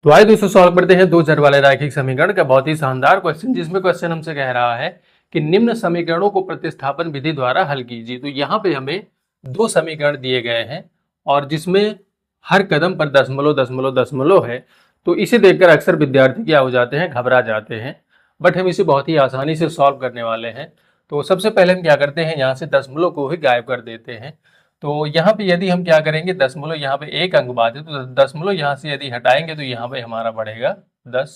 तो आइए दोस्तों सॉल्व करते हैं दो चर वाले रैखिक समीकरण का बहुत ही शानदार क्वेश्चन, जिसमें क्वेश्चन हमसे कह रहा है कि निम्न समीकरणों को प्रतिस्थापन विधि द्वारा हल कीजिए। तो यहाँ पे हमें दो समीकरण दिए गए हैं और जिसमें हर कदम पर दशमलव दशमलव दशमलव है। तो इसे देखकर अक्सर विद्यार्थी क्या हो जाते हैं, घबरा जाते हैं। बट हम इसे बहुत ही आसानी से सॉल्व करने वाले हैं। तो सबसे पहले हम क्या करते हैं, यहाँ से दशमलव को ही गायब कर देते हैं। तो यहाँ पे यदि हम क्या करेंगे, दशमलव यहाँ पे एक अंक बाद है, तो दशमलव यहाँ से यदि हटाएंगे तो यहाँ पे हमारा बढ़ेगा 10,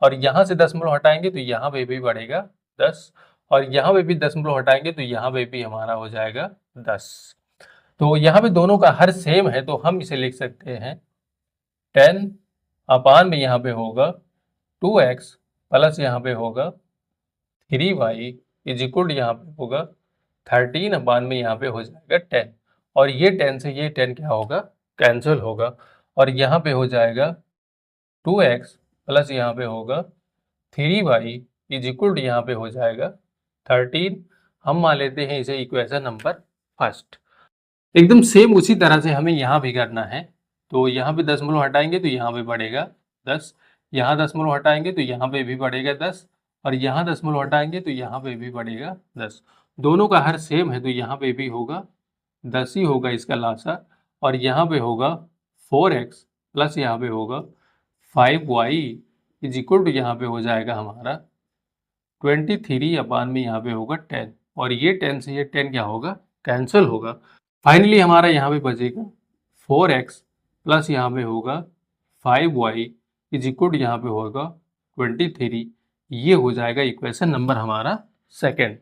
और यहाँ से दशमलव हटाएंगे तो यहाँ पे भी बढ़ेगा 10, और यहाँ पे भी दशमलव हटाएंगे तो यहाँ पे भी हमारा हो जाएगा 10। तो यहाँ पे दोनों का हर सेम है, तो हम इसे लिख सकते हैं 10 अपान में यहाँ पे होगा 2x प्लस यहाँ पे होगा 3y इज इक्वल यहाँ पे होगा 13 अपान में यहाँ पे हो जाएगा 10, और ये 10 से ये 10 क्या होगा, कैंसिल होगा, और यहाँ पे हो जाएगा 2x प्लस यहाँ पे होगा 3y इज इक्वल यहाँ पे हो जाएगा 13। हम मान लेते हैं इसे इक्वेशन नंबर फर्स्ट। एकदम सेम उसी तरह से हमें यहाँ भी करना है। तो यहाँ पे दशमलव हटाएंगे तो यहाँ पे बढ़ेगा 10, यहाँ दशमलव हटाएंगे तो यहाँ पे भी बढ़ेगा 10, और यहाँ दशमलव हटाएंगे तो यहाँ पे भी बढ़ेगा 10। दोनों का हर सेम है, तो यहाँ पे भी होगा 10 ही होगा इसका लासा, और यहाँ पे होगा 4x प्लस यहाँ पे होगा 5y इज इक्वल टू यहाँ पे हो जाएगा हमारा 23 अपान में यहाँ पे होगा 10, और ये 10 से ये 10 क्या होगा, कैंसिल होगा। फाइनली हमारा यहाँ पे बचेगा 4x प्लस यहाँ पे होगा 5y इज इक्वल टू यहाँ पे होगा 23। ये हो जाएगा इक्वेशन नंबर हमारा सेकेंड।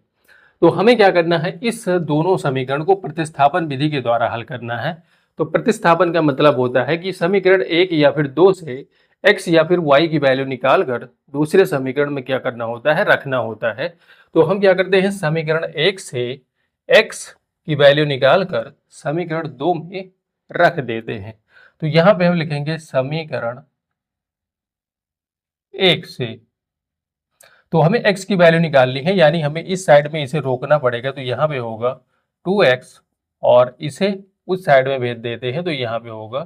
तो हमें क्या करना है, इस दोनों समीकरण को प्रतिस्थापन विधि के द्वारा हल करना है। तो प्रतिस्थापन का मतलब होता है कि समीकरण एक या फिर दो से x या फिर y की वैल्यू निकाल कर दूसरे समीकरण में क्या करना होता है, रखना होता है। तो हम क्या करते हैं, समीकरण एक से x की वैल्यू निकाल कर समीकरण दो में रख देते हैं। तो यहाँ पे हम लिखेंगे समीकरण एक से, तो हमें x की वैल्यू निकालनी है, यानी हमें इस साइड में इसे रोकना पड़ेगा। तो यहाँ पे होगा 2x और इसे उस साइड में भेज देते हैं, तो यहाँ पे होगा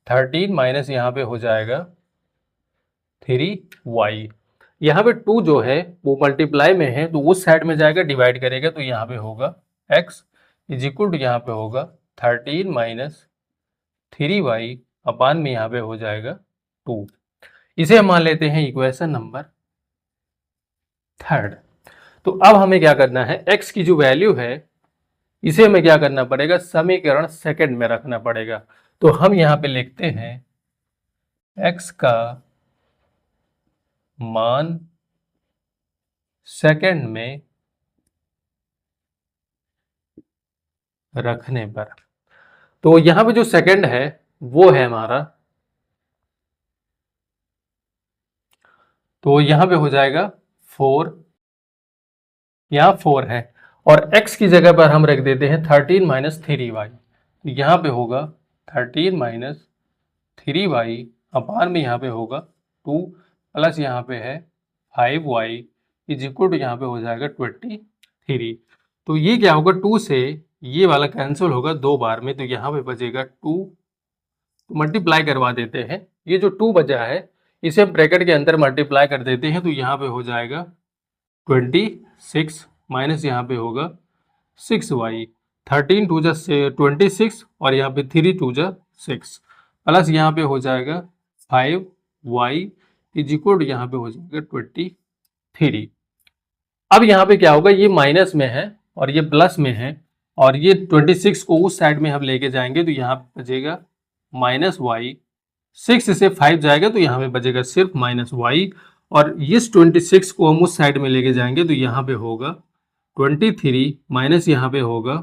13 माइनस यहाँ पे हो जाएगा 3y। यहाँ पे 2 जो है वो मल्टीप्लाई में है, तो उस साइड में जाएगा, डिवाइड करेगा, तो यहाँ पे होगा x इज इक्वल टू यहाँ पे होगा 13 माइनस 3y अपान में यहाँ पे हो जाएगा 2। इसे हम मान लेते हैं इक्वेशन नंबर थर्ड। तो अब हमें क्या करना है, x की जो वैल्यू है इसे हमें क्या करना पड़ेगा, समीकरण सेकंड में रखना पड़ेगा। तो हम यहाँ पे लिखते हैं x का मान सेकंड में रखने पर, तो यहाँ पे जो सेकंड है वो है हमारा, तो यहाँ पे हो जाएगा 4, यहाँ 4 है, और x की जगह पर हम रख देते हैं 13 माइनस 3y। तो यहाँ पे होगा 13 माइनस 3y अपान में यहाँ पे होगा 2 प्लस यहाँ पे है 5y इज इक्वल टू यहाँ पे हो जाएगा 23। तो ये क्या होगा, 2 से ये वाला कैंसिल होगा 2 बार में, तो यहाँ पे बचेगा 2। तो मल्टीप्लाई करवा देते हैं, ये जो 2 बचा है इसे हम ब्रैकेट के अंदर मल्टीप्लाई कर देते हैं। तो यहाँ पे हो जाएगा 26 माइनस यहाँ पे होगा 6y, 13 टू जा 26 और यहाँ पे 3 टू जा 6 प्लस यहाँ पे हो जाएगा 5y इज इक्वल यहाँ पे हो जाएगा 23। अब यहाँ पे क्या होगा, ये माइनस में है और ये प्लस में है, और ये 26 को उस साइड में हम लेके जाएंगे, तो यहाँ पे बचेगा माइनस वाई। 6 से 5 जाएगा तो यहाँ पे बचेगा सिर्फ माइनस वाई, और इस 26 को हम उस साइड में लेके जाएंगे, तो यहाँ पे होगा 23 माइनस यहाँ पे होगा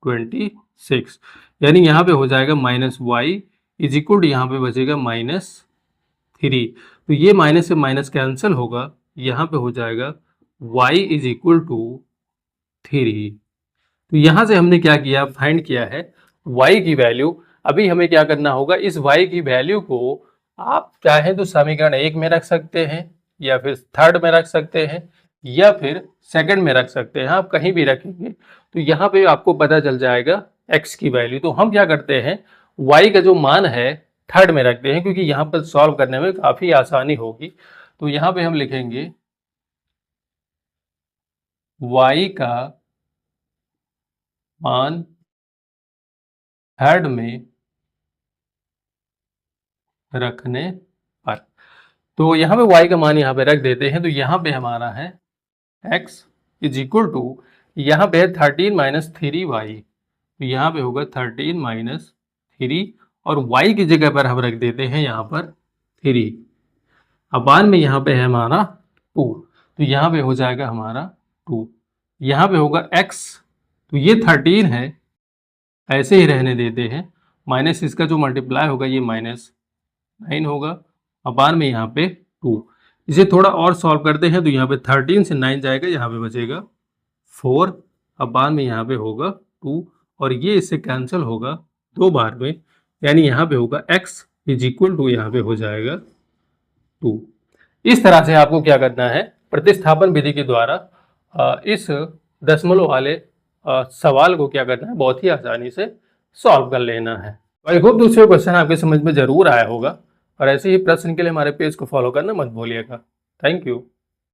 26, यानी यहाँ पे हो जाएगा माइनस वाई इज इक्वल यहाँ पे बचेगा -3। तो ये माइनस से माइनस कैंसिल होगा, यहाँ पे हो जाएगा y इज इक्वल टू 3। तो यहाँ से हमने क्या किया, फाइंड किया है y की वैल्यू। अभी हमें क्या करना होगा, इस y की वैल्यू को आप चाहें तो समीकरण एक में रख सकते हैं, या फिर थर्ड में रख सकते हैं, या फिर सेकंड में रख सकते हैं। आप कहीं भी रखेंगे तो यहाँ पे आपको पता चल जाएगा x की वैल्यू। तो हम क्या करते हैं, y का जो मान है थर्ड में रखते हैं, क्योंकि यहाँ पर सॉल्व करने में काफ़ी आसानी होगी। तो यहाँ पे हम लिखेंगे y का मान थर्ड में रखने पर। तो यहाँ पे y का मान यहाँ पे रख देते हैं। तो यहाँ पे हमारा है x इज इक्वल टू, यहाँ पे है 13 माइनस 3y, तो यहाँ पे होगा 13 माइनस 3, और y की जगह पर हम रख देते हैं यहाँ पर 3। अपान में यहाँ पे है हमारा 2, तो यहाँ पे हो जाएगा हमारा 2। यहाँ पे होगा x, तो ये 13 है, ऐसे ही रहने देते हैं, माइनस इसका जो मल्टीप्लाई होगा ये -9 होगा, अपान में यहाँ पे 2। इसे थोड़ा और सॉल्व करते हैं, तो यहाँ पे 13 से 9 जाएगा, यहाँ पे बचेगा 4, अपान में यहाँ पे होगा 2, और ये इससे कैंसिल होगा 2 बार में, यानी यहाँ पे होगा x इज इक्वल टू, यहाँ पे हो जाएगा 2। इस तरह से आपको क्या करना है, प्रतिस्थापन विधि के द्वारा इस दशमलव वाले सवाल को क्या करना है, बहुत ही आसानी से सॉल्व कर लेना है। आई होप दूसरे क्वेश्चन आपके समझ में जरूर आया होगा, और ऐसे ही प्रश्न के लिए हमारे पेज को फॉलो करना मत भूलिएगा। Thank you.